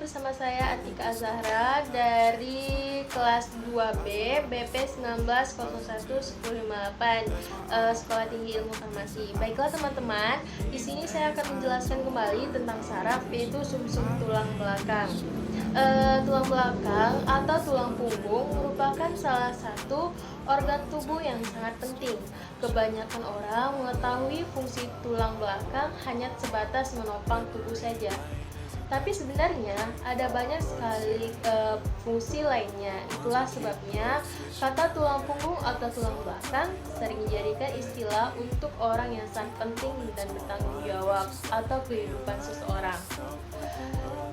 bersama saya Atika Azahra dari kelas 2B BP 19011058 Sekolah Tinggi Ilmu Farmasi. Baiklah teman-teman, di sini saya akan menjelaskan kembali tentang saraf, yaitu sumsum tulang belakang. Tulang belakang atau tulang punggung merupakan salah satu organ tubuh yang sangat penting. Kebanyakan orang mengetahui fungsi tulang belakang hanya sebatas menopang tubuh saja. Tapi sebenarnya ada banyak sekali fungsi lainnya. Itulah sebabnya kata tulang punggung atau tulang belakang sering dijadikan istilah untuk orang yang sangat penting dan bertanggung jawab atau kehidupan seseorang.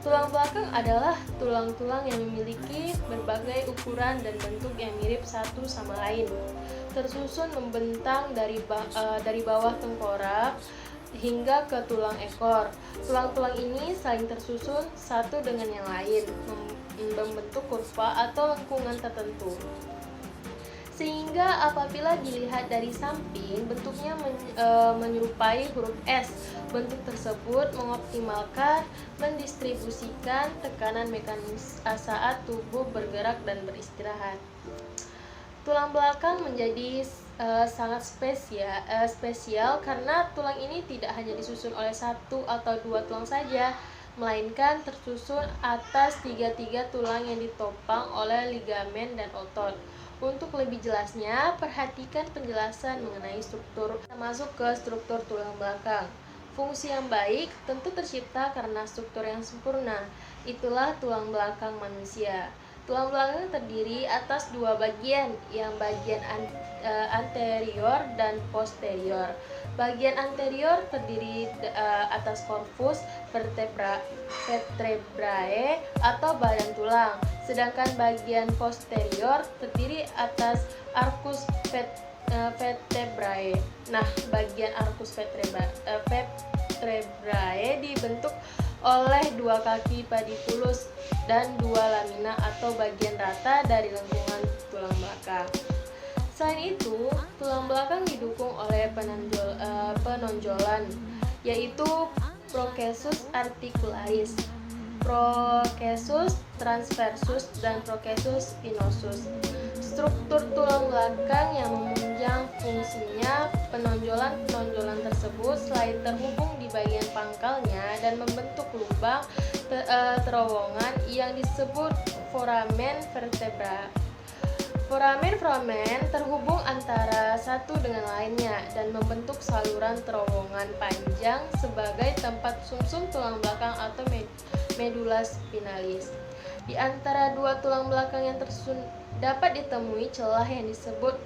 Tulang belakang adalah tulang-tulang yang memiliki berbagai ukuran dan bentuk yang mirip satu sama lain, tersusun membentang dari bawah tengkorak hingga ke tulang ekor. Tulang-tulang ini saling tersusun satu dengan yang lain, membentuk kurva atau lengkungan tertentu. Sehingga apabila dilihat dari samping, bentuknya menyerupai huruf S. Bentuk tersebut mengoptimalkan mendistribusikan tekanan mekanis saat tubuh bergerak dan beristirahat. Tulang belakang menjadi sangat spesial karena tulang ini tidak hanya disusun oleh satu atau dua tulang saja, melainkan tersusun atas tiga tulang yang ditopang oleh ligamen dan otot. Untuk lebih jelasnya, perhatikan penjelasan mengenai struktur, termasuk ke struktur tulang belakang. Fungsi yang baik tentu tercipta karena struktur yang sempurna. Itulah tulang belakang manusia. Tulang belakang terdiri atas dua bagian, yang bagian anterior dan posterior. Bagian anterior terdiri atas corpus vertebrae atau badan tulang, sedangkan bagian posterior terdiri atas arcus vertebrae. Nah, bagian arcus vertebrae dibentuk oleh dua kaki pedipulus dan dua lamina atau bagian rata dari lengkungan tulang belakang. Selain itu, tulang belakang didukung oleh penonjolan, yaitu procesus articularis, procesus transversus, dan procesus spinosus. Struktur tulang belakang yang menunjang fungsinya, penonjolan tersebut selain terhubung di bagian pangkalnya dan membentuk lubang terowongan yang disebut foramen vertebra. Foramen terhubung antara satu dengan lainnya dan membentuk saluran terowongan panjang sebagai tempat sumsum tulang belakang atau medula spinalis. Di antara dua tulang belakang yang tersusun dapat ditemui celah yang disebut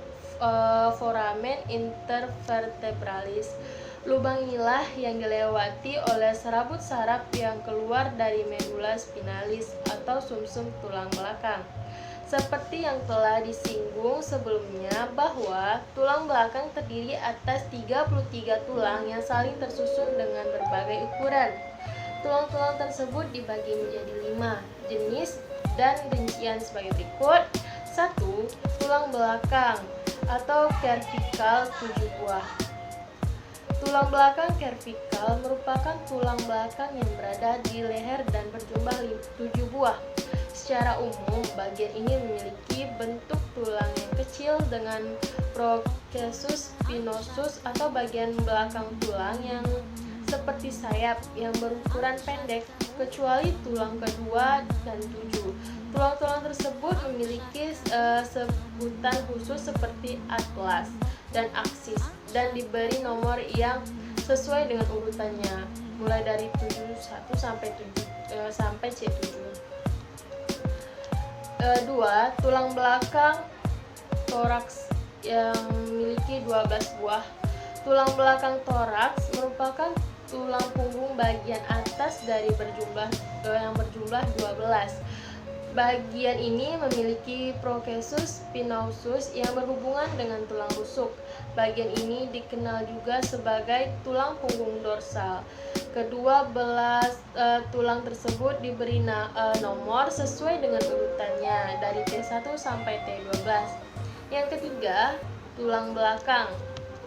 foramen intervertebralis. Lubang inilah yang dilewati oleh serabut saraf yang keluar dari medula spinalis atau sumsum tulang belakang. Seperti yang telah disinggung sebelumnya bahwa tulang belakang terdiri atas 33 tulang yang saling tersusun dengan berbagai ukuran. Tulang-tulang tersebut dibagi menjadi 5 jenis dan rincian sebagai berikut. 1. Tulang belakang atau cervical 7 buah. Tulang belakang cervical merupakan tulang belakang yang berada di leher dan berjumlah 7 buah. Secara umum, bagian ini memiliki bentuk tulang yang kecil dengan procesus spinosus atau bagian belakang tulang yang seperti sayap yang berukuran pendek, kecuali tulang kedua dan 7. Tulang-tulang tersebut memiliki sebutan khusus seperti atlas dan aksis dan diberi nomor yang sesuai dengan urutannya, mulai dari 71 sampai C7. 2. Tulang belakang toraks yang memiliki 12 buah. Tulang belakang toraks merupakan tulang punggung bagian atas yang berjumlah 12. Bagian ini memiliki procesus spinosus yang berhubungan dengan tulang rusuk. Bagian ini dikenal juga sebagai tulang punggung dorsal. Kedua belah tulang tersebut diberi nomor sesuai dengan urutannya dari T1 sampai T12. Yang ketiga, tulang belakang,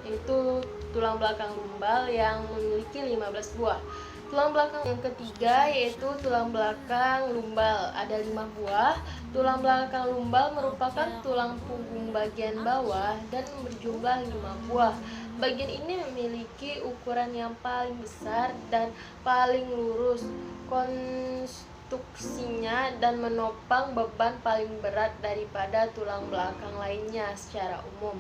yaitu tulang belakang lumbal yang memiliki 15 buah. Tulang belakang yang ketiga yaitu tulang belakang lumbal. Ada 5 buah. Tulang belakang lumbal merupakan tulang punggung bagian bawah dan berjumlah 5 buah. Bagian ini memiliki ukuran yang paling besar dan paling lurus. Konstruksinya dan menopang beban paling berat daripada tulang belakang lainnya secara umum.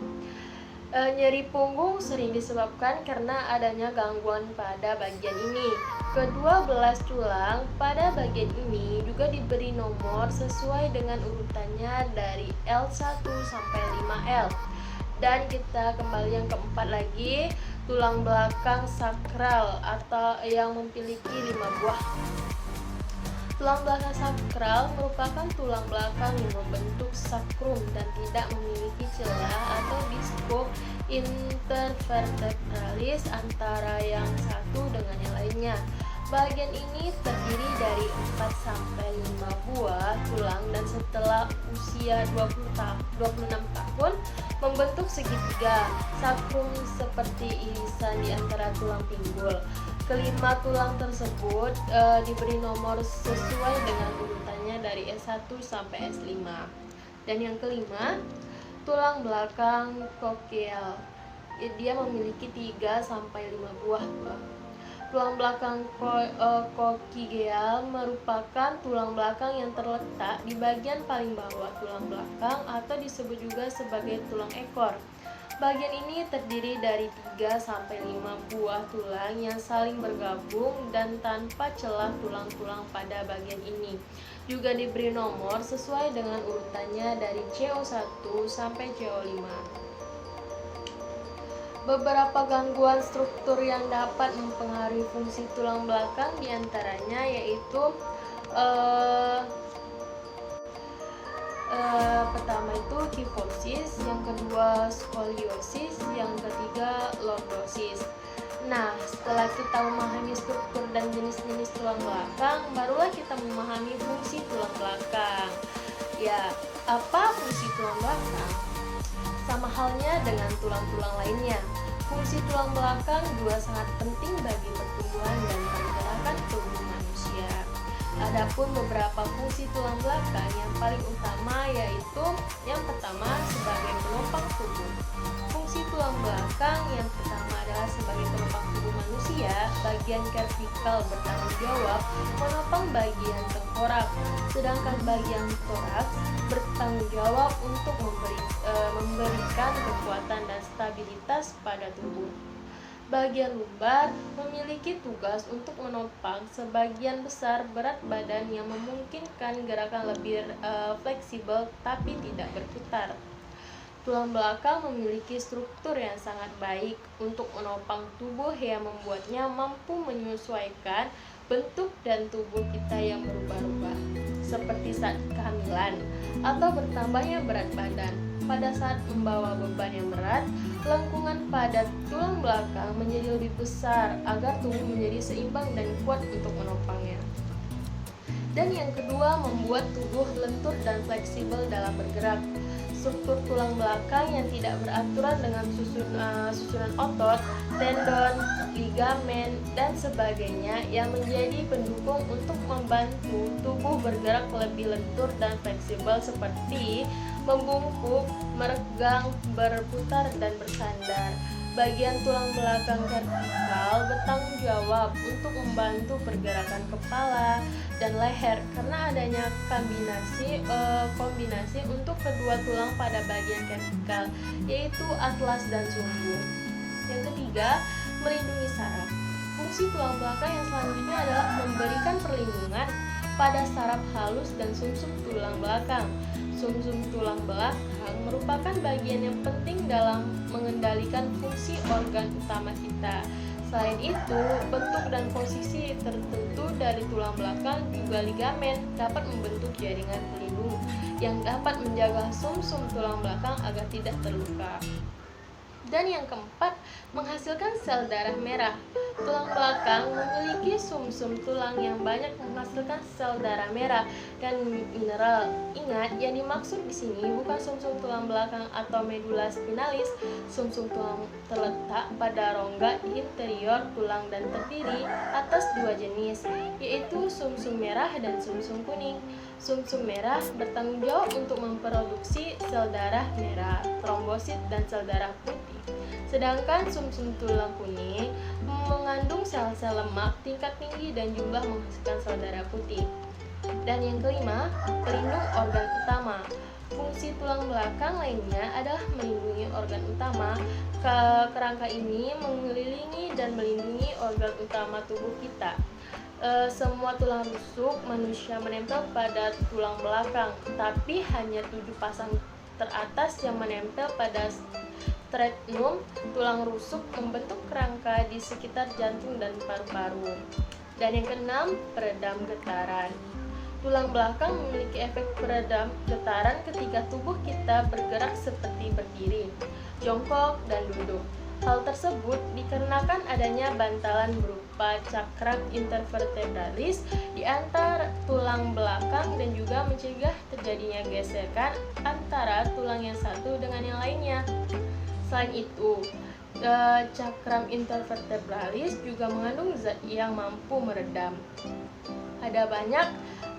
Nyeri punggung sering disebabkan karena adanya gangguan pada bagian ini. Kedua belas tulang pada bagian ini juga diberi nomor sesuai dengan urutannya dari L1 sampai 5L. Dan kita kembali yang keempat lagi, tulang belakang sakral atau yang memiliki 5 buah. Tulang belakang sakral merupakan tulang belakang yang membentuk sakrum dan tidak memiliki celah atau disko intervertebralis antara yang satu dengan yang lainnya. Bagian ini terdiri dari 4 sampai 5 buah tulang dan setelah usia 26 tahun membentuk segitiga sakrum seperti irisan di antara tulang pinggul. Kelima tulang tersebut diberi nomor sesuai dengan urutannya dari S1 sampai S5. Dan yang kelima, tulang belakang kokial. Dia memiliki 3 sampai 5 buah. Tulang belakang kokigeal merupakan tulang belakang yang terletak di bagian paling bawah tulang belakang atau disebut juga sebagai tulang ekor. Bagian ini terdiri dari 3 sampai 5 buah tulang yang saling bergabung dan tanpa celah tulang-tulang pada bagian ini. Juga diberi nomor sesuai dengan urutannya dari CO1 sampai CO5. Beberapa gangguan struktur yang dapat mempengaruhi fungsi tulang belakang diantaranya yaitu pertama itu kifosis, yang kedua skoliosis, yang ketiga lordosis. Nah, setelah kita memahami struktur dan jenis-jenis tulang belakang, barulah kita memahami fungsi tulang belakang. Ya, apa fungsi tulang belakang? Sama halnya dengan tulang-tulang lainnya, fungsi tulang belakang juga sangat penting bagi pertumbuhan dan pergerakan tubuh manusia. Adapun beberapa fungsi tulang belakang yang paling utama yaitu yang pertama sebagai penopang tubuh. Fungsi tulang belakang yang pertama adalah sebagai penopang tubuh manusia. Bagian vertikal bertanggung jawab menopang bagian tengkorak, sedangkan bagian toraks bertanggung jawab untuk memberikan kekuatan dan stabilitas pada tubuh. Bagian lumbar memiliki tugas untuk menopang sebagian besar berat badan yang memungkinkan gerakan lebih fleksibel tapi tidak berputar. Tulang belakang memiliki struktur yang sangat baik untuk menopang tubuh yang membuatnya mampu menyesuaikan bentuk dan tubuh kita yang berubah-ubah, seperti saat kehamilan atau bertambahnya berat badan. Pada saat membawa beban yang berat, lengkungan pada tulang belakang menjadi lebih besar agar tubuh menjadi seimbang dan kuat untuk menopangnya. Dan yang kedua, membuat tubuh lentur dan fleksibel dalam bergerak. Struktur tulang belakang yang tidak beraturan dengan susunan otot, tendon, ligamen, dan sebagainya yang menjadi pendukung untuk membantu tubuh bergerak lebih lentur dan fleksibel seperti membungkuk, meregang, berputar, dan bersandar. Bagian tulang belakang vertikal bertanggung jawab untuk membantu pergerakan kepala dan leher karena adanya kombinasi untuk kedua tulang pada bagian vertikal, yaitu atlas dan sumbu. Yang ketiga, melindungi saraf. Fungsi tulang belakang yang selanjutnya adalah memberikan perlindungan pada saraf halus dan sumsum tulang belakang. Sumsum tulang belakang merupakan bagian yang penting dalam mengendalikan fungsi organ utama kita. Selain itu, bentuk dan posisi tertentu dari tulang belakang juga ligamen dapat membentuk jaringan pelindung yang dapat menjaga sumsum tulang belakang agar tidak terluka. Dan yang keempat, menghasilkan sel darah merah. Tulang belakang memiliki sumsum tulang yang banyak menghasilkan sel darah merah dan mineral. Ingat, yang dimaksud di sini bukan sumsum tulang belakang atau medula spinalis. Sumsum tulang terletak pada rongga interior tulang dan terdiri atas dua jenis, yaitu sumsum merah dan sumsum kuning. Sumsum merah bertanggung jawab untuk memproduksi sel darah merah, trombosit, dan sel darah putih. Sedangkan sumsum tulang kuning mengandung sel-sel lemak tingkat tinggi dan jumlah menghasilkan sel darah putih. Dan yang kelima, pelindung organ utama. Fungsi tulang belakang lainnya adalah melindungi organ utama. Kerangka ini mengelilingi dan melindungi organ utama tubuh kita. Semua tulang rusuk manusia menempel pada tulang belakang, tapi hanya 7 pasang teratas yang menempel pada sternum. Tulang rusuk membentuk kerangka di sekitar jantung dan paru-paru. Dan yang keenam, peredam getaran. Tulang belakang memiliki efek peredam getaran ketika tubuh kita bergerak seperti berdiri, jongkok, dan duduk. Hal tersebut dikarenakan adanya bantalan berupa cakram intervertebralis di antara tulang belakang dan juga mencegah terjadinya gesekan antara tulang yang satu dengan yang lainnya. Selain itu, cakram intervertebralis juga mengandung zat yang mampu meredam. Ada banyak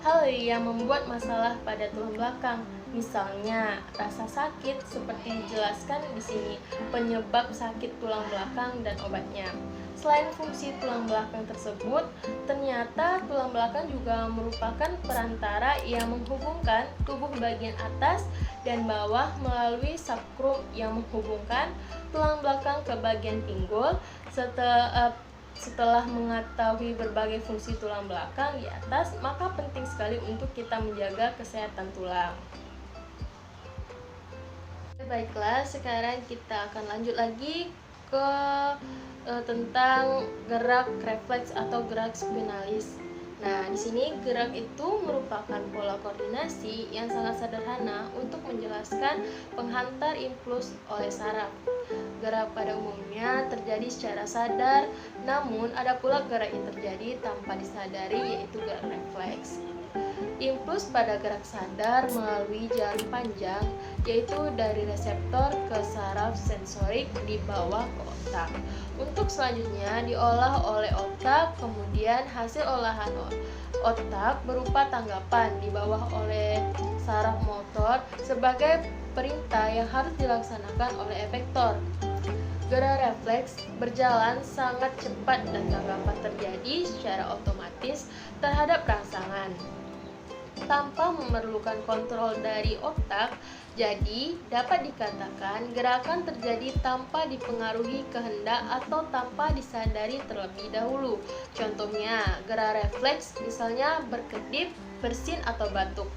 hal yang membuat masalah pada tulang belakang. Misalnya, rasa sakit seperti dijelaskan di sini, penyebab sakit tulang belakang dan obatnya. Selain fungsi tulang belakang tersebut, ternyata tulang belakang juga merupakan perantara yang menghubungkan tubuh bagian atas dan bawah melalui sakrum yang menghubungkan tulang belakang ke bagian pinggul. Setelah mengetahui berbagai fungsi tulang belakang di atas, maka penting sekali untuk kita menjaga kesehatan tulang. Baiklah, sekarang kita akan lanjut lagi ke tentang gerak refleks atau gerak spinalis. Nah, di sini gerak itu merupakan pola koordinasi yang sangat sederhana untuk menjelaskan penghantar impuls oleh saraf. Gerak pada umumnya terjadi secara sadar, namun ada pula gerak yang terjadi tanpa disadari, yaitu gerak refleks. Impuls pada gerak sadar melalui jalan panjang, yaitu dari reseptor ke saraf sensorik di bawah ke otak. Untuk selanjutnya diolah oleh otak, kemudian hasil olahan otak berupa tanggapan di bawah oleh saraf motor sebagai perintah yang harus dilaksanakan oleh efektor. Gerak refleks berjalan sangat cepat dan tanggapan terjadi secara otomatis terhadap rangsangan tanpa memerlukan kontrol dari otak. Jadi, dapat dikatakan gerakan terjadi tanpa dipengaruhi kehendak atau tanpa disadari terlebih dahulu. Contohnya, gerak refleks misalnya berkedip, bersin, atau batuk.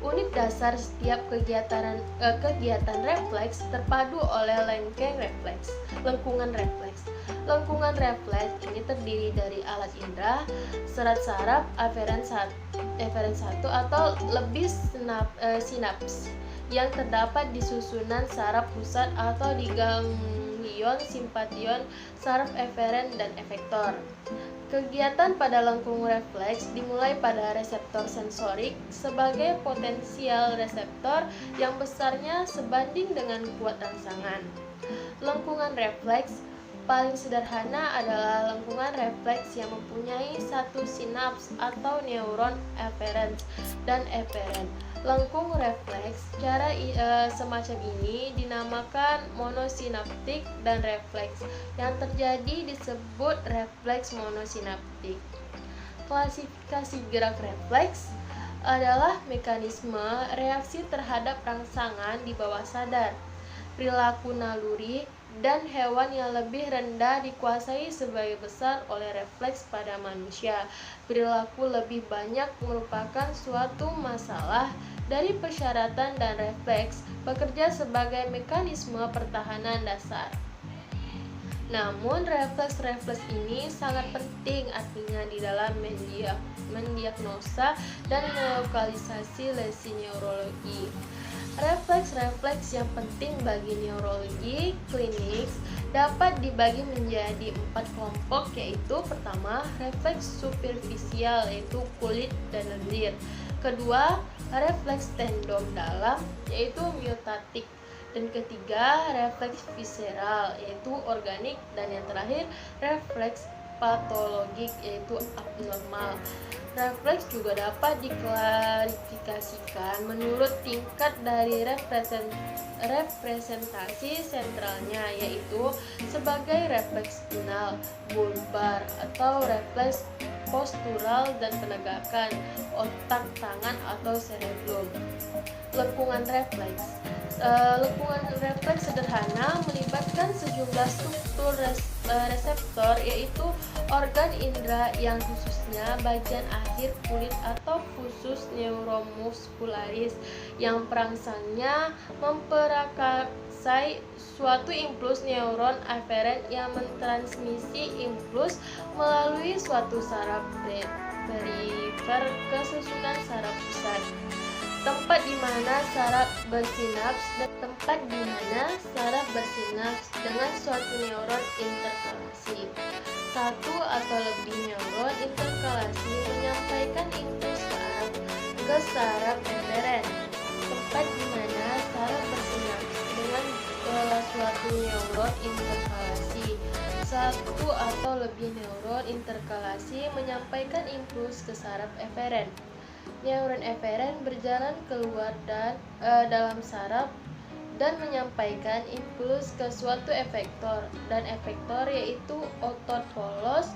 Unit dasar setiap kegiatan refleks terpadu oleh lengkungan refleks. Lengkungan refleks ini terdiri dari alat indera, serat saraf, aferen 1 atau lebih sinaps yang terdapat di susunan saraf pusat atau di ganglion simpation, saraf eferen, dan efektor. Kegiatan pada lengkung refleks dimulai pada reseptor sensorik sebagai potensial reseptor yang besarnya sebanding dengan kuat rangsangan. Lengkungan refleks paling sederhana adalah lengkungan refleks yang mempunyai satu sinaps atau neuron afferens dan eferen. Lengkung refleks cara semacam ini dinamakan monosinaptik dan refleks yang terjadi disebut refleks monosinaptik. Klasifikasi gerak refleks adalah mekanisme reaksi terhadap rangsangan di bawah sadar, perilaku naluri, dan hewan yang lebih rendah dikuasai sebagai besar oleh refleks pada manusia. Perilaku lebih banyak merupakan suatu masalah dari persyaratan dan refleks bekerja sebagai mekanisme pertahanan dasar. Namun refleks-refleks ini sangat penting artinya di dalam mendiagnosa dan melokalisasi lesi neurologi. Refleks-refleks yang penting bagi neurologi klinik dapat dibagi menjadi 4 kelompok, yaitu pertama, refleks superficial yaitu kulit dan lendir. Kedua, refleks tendon dalam yaitu myotatik. Dan ketiga, refleks visceral yaitu organik, dan yang terakhir refleks patologik yaitu abnormal. Refleks juga dapat diklarifikasikan menurut tingkat dari representasi sentralnya, yaitu sebagai refleks spinal, bulbar, atau refleks postural dan penegakan otak tangan atau cerebellum. Lengkungan refleks. Lengkungan refleks sederhana melibatkan sejumlah struktur reseptor, yaitu organ indera yang khususnya bagian akhir kulit atau khusus neuromuskularis yang perangsangnya memperakarsai suatu impuls neuron aferen yang mentransmisi impuls melalui suatu saraf perifer ke susunan saraf pusat. Tempat di mana saraf bersinaps dengan suatu neuron interkalasi. Satu atau lebih neuron interkalasi menyampaikan impuls ke saraf eferen. Tempat di mana saraf bersinaps dengan suatu neuron interkalasi. Satu atau lebih neuron interkalasi menyampaikan impuls ke saraf eferen. Neuron eferen berjalan keluar dan dalam saraf dan menyampaikan impuls ke suatu efektor, dan efektor yaitu otot polos,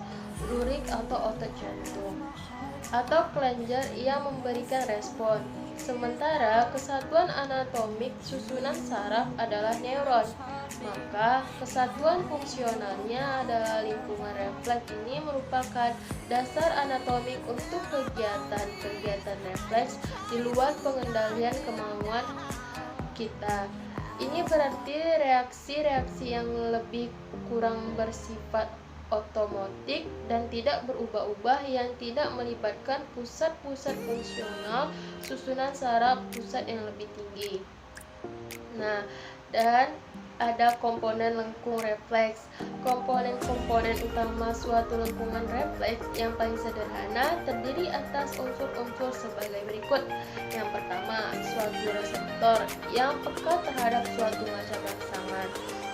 lurik atau otot jantung, atau kelenjar yang memberikan respon. Sementara kesatuan anatomik susunan saraf adalah neuron, maka kesatuan fungsionalnya adalah lingkungan. Refleks ini merupakan dasar anatomik untuk kegiatan refleks di luar pengendalian kemauan kita. Ini berarti reaksi-reaksi yang lebih kurang bersifat otomatik dan tidak berubah-ubah, yang tidak melibatkan pusat-pusat fungsional susunan saraf pusat yang lebih tinggi. Nah, dan ada komponen lengkung refleks. Komponen-komponen utama suatu lengkungan refleks yang paling sederhana terdiri atas unsur-unsur sebagai berikut. Yang pertama, suatu reseptor yang peka terhadap suatu macam rangsangan.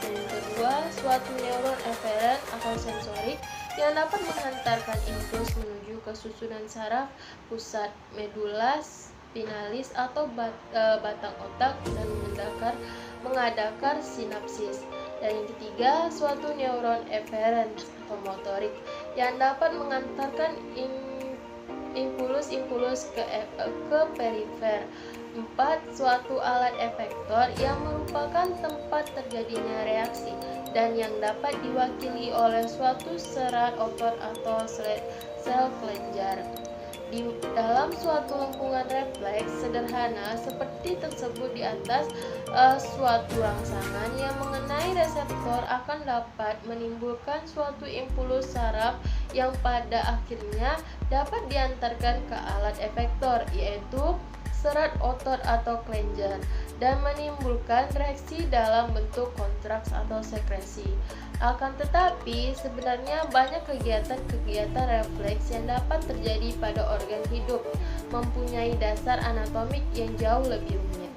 Yang kedua, suatu neuron eferen atau sensorik yang dapat menghantarkan impuls menuju ke susunan saraf pusat, medula spinalis atau batang otak dan mengadakan sinapsis. Dan yang ketiga, suatu neuron eferen atau motorik yang dapat mengantarkan impuls ke perifer. 4. Suatu alat efektor yang merupakan tempat terjadinya reaksi dan yang dapat diwakili oleh suatu serat otot atau sel kelenjar. Di dalam suatu lengkungan refleks sederhana seperti tersebut di atas, suatu rangsangan yang mengenai reseptor akan dapat menimbulkan suatu impuls saraf yang pada akhirnya dapat diantarkan ke alat efektor, yaitu serat otot atau kelenjar, dan menimbulkan reaksi dalam bentuk kontraks atau sekresi. Akan tetapi, sebenarnya banyak kegiatan refleks yang dapat terjadi pada organ hidup mempunyai dasar anatomik yang jauh lebih rumit.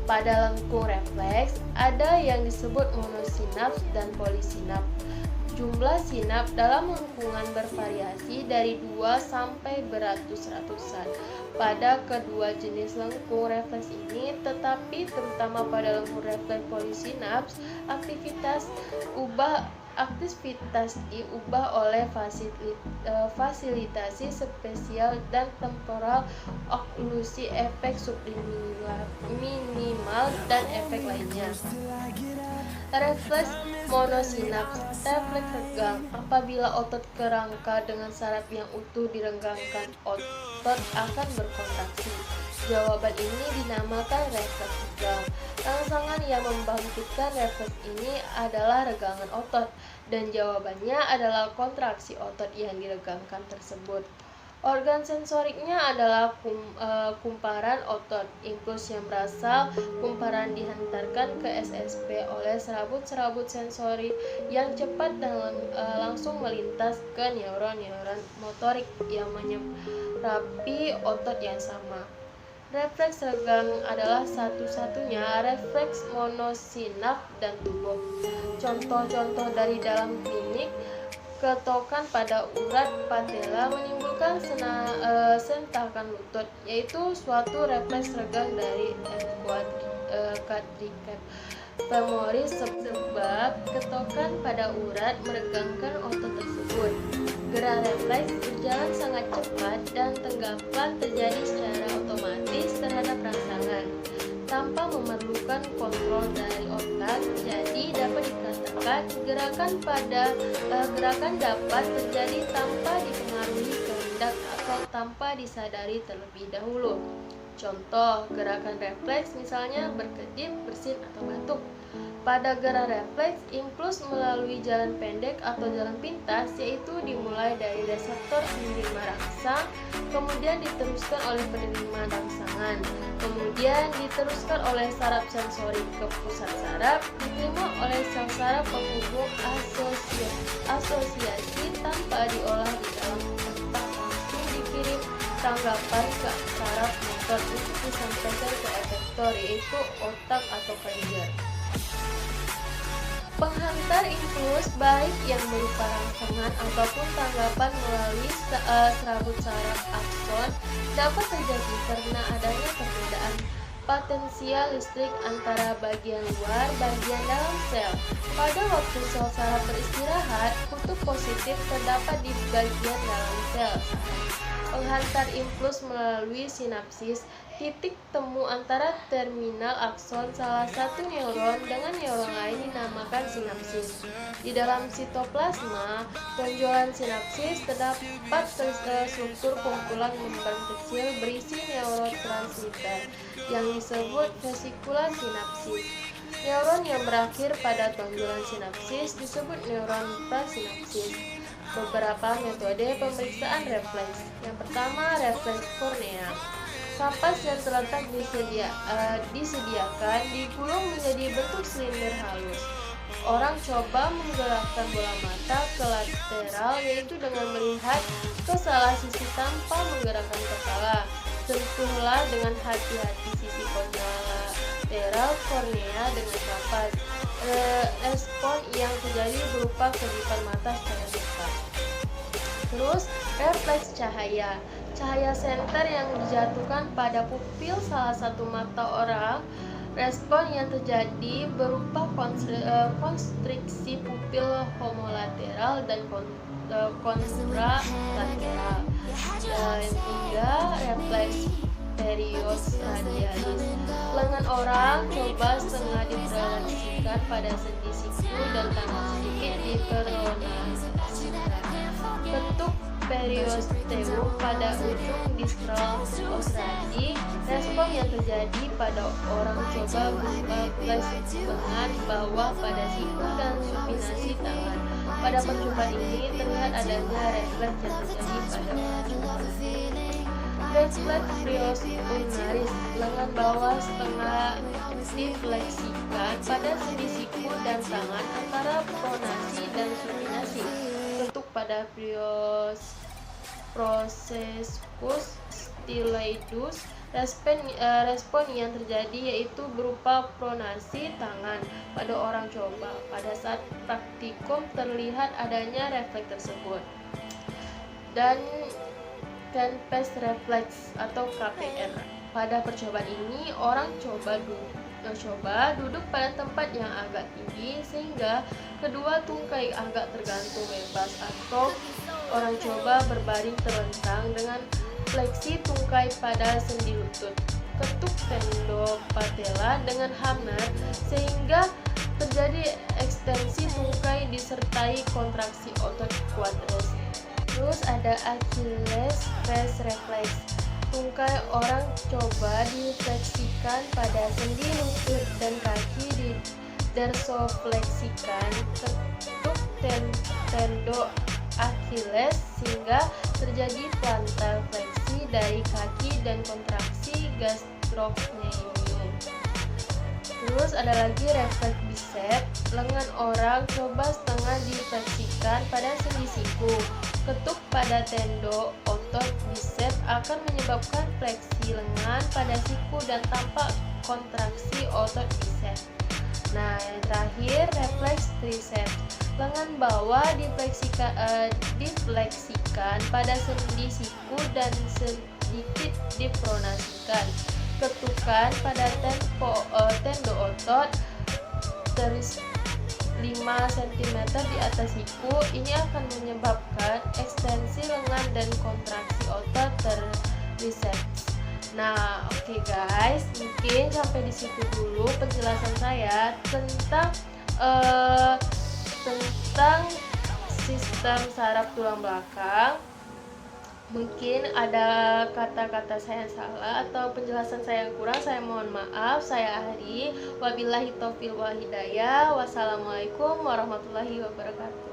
Pada lengkung refleks, ada yang disebut monosinaps dan polisinaps. Jumlah sinap dalam lengkungan bervariasi dari 2 sampai beratus-ratusan pada kedua jenis lengkung refleks ini, tetapi terutama pada lengkung refleks polisinaps, aktivitas diubah oleh fasilitasi spesial dan temporal oklusi, efek subminimal, dan efek lainnya. Refleks monosinaps, refleks renggang. Apabila otot kerangka dengan saraf yang utuh direnggangkan, otot akan berkontraksi. Jawaban ini dinamakan refleks renggang. Rangsangan yang membangkitkan refleks ini adalah regangan otot, dan jawabannya adalah kontraksi otot yang diregangkan tersebut. Organ sensoriknya adalah kumparan otot impuls yang berasal kumparan dihantarkan ke SSP oleh serabut-serabut sensori yang cepat dan langsung melintas ke neuron-neuron motorik yang menyerapi otot yang sama. Refleks regang adalah satu-satunya refleks monosinap dan tubuh. Contoh-contoh dari dalam klinik: ketokan pada urat patella menimbulkan sentakan lutut, yaitu suatu refleks regang dari quadriceps femoris sebab ketokan pada urat meregangkan otot tersebut. Gerak refleks berjalan sangat cepat dan tenggapan terjadi secara otomatis terhadap rangsangan tanpa memerlukan kontrol dari otak. Jadi dapat dikatakan gerakan dapat terjadi tanpa dipengaruhi kehendak atau tanpa disadari terlebih dahulu. Contoh gerakan refleks misalnya berkedip, bersin, atau batuk. Pada gerak refleks, impuls melalui jalan pendek atau jalan pintas, yaitu dimulai dari reseptor penerima rangsang, kemudian diteruskan oleh penerima rangsangan, kemudian diteruskan oleh saraf sensori ke pusat saraf, diterima oleh sel saraf penghubung asosiasi tanpa diolah di dalam otak, langsung dikirim tanggapan ke saraf motor untuk disampaikan ke efektor, yaitu otak atau pager. Penghantar impuls baik yang berupa rangsangan ataupun tanggapan melalui serabut saraf akson dapat terjadi karena adanya perbedaan potensial listrik antara bagian luar bagian dalam sel. Pada waktu sel saraf beristirahat, kutub positif terdapat di bagian dalam sel saraf. Penghantar impuls melalui sinapsis, titik temu antara terminal akson salah satu neuron dengan neuron lain dinamakan sinapsis. Di dalam sitoplasma, tonjolan sinapsis terdapat struktur kumpulan membran kecil berisi neurotransmitter yang disebut vesikula sinapsis. Neuron yang berakhir pada tonjolan sinapsis disebut neuron prasinapsis. Beberapa metode pemeriksaan refleks. Yang pertama, refleks kornea. Kapas yang terletak disediakan digulung menjadi bentuk silinder halus. Orang coba menggerakkan bola mata ke lateral, yaitu dengan melihat ke salah sisi tanpa menggerakkan kepala. Sentuhlah dengan hati-hati sisi kontralateral kornea dengan kapas. Respon yang terjadi berupa kedipan mata secara cepat. Terus, refleks cahaya. Cahaya senter yang dijatuhkan pada pupil salah satu mata orang. Respon yang terjadi berupa konstriksi pupil homolateral dan kontralateral. Yang ketiga, refleks perios radialis. Lengan orang coba setengah diproyeksikan pada sendi siku dan tangan sedikit diperonasikan. Bentuk periosteum pada ujung distal osradi. Respon yang terjadi pada orang coba berupa flash lengan bawah pada siku dan supinasi tangan. Pada percobaan ini terlihat adanya refleks yang terjadi pada orang coba. Refleks brios ulnaris, lengan bawah setengah difleksikan pada sendi siku dan tangan antara pronasi dan supinasi. Bentuk pada brios processus styloidus. Respon yang terjadi yaitu berupa pronasi tangan pada orang coba. Pada saat praktikum terlihat adanya refleks tersebut. Dan Canpes reflex atau KPR. Pada percobaan ini orang coba duduk pada tempat yang agak tinggi sehingga kedua tungkai agak tergantung bebas, atau orang coba berbaring terlentang dengan fleksi tungkai pada sendi lutut. Ketuk tendopatella dengan hammer sehingga terjadi ekstensi tungkai disertai kontraksi otot quadriceps. Terus ada Achilles face reflex. Tungkai orang coba difleksikan pada sendi lutut dan kaki didorsofleksikan. Ketuk tendo Achilles sehingga terjadi plantar fleksi dari kaki dan kontraksi gastrocnemius. Terus ada lagi refleks bicep, lengan orang coba setengah difleksikan pada sendi siku. Ketuk pada tendo otot bicep akan menyebabkan fleksi lengan pada siku dan tampak kontraksi otot bicep. Nah, yang terakhir refleks triceps. Lengan bawah difleksikan pada sendi siku dan sedikit dipronasikan. Ketukan pada tendo otot terus 5 cm di atas siku. Ini akan menyebabkan ekstensi lengan dan kontraksi otot triceps. Nah, oke guys, mungkin sampai di situ dulu penjelasan saya tentang sistem saraf tulang belakang. Mungkin ada kata-kata saya yang salah atau penjelasan saya yang kurang, saya mohon maaf. Saya Ahri, wabillahi taufiq wal hidayah. Wassalamualaikum warahmatullahi wabarakatuh.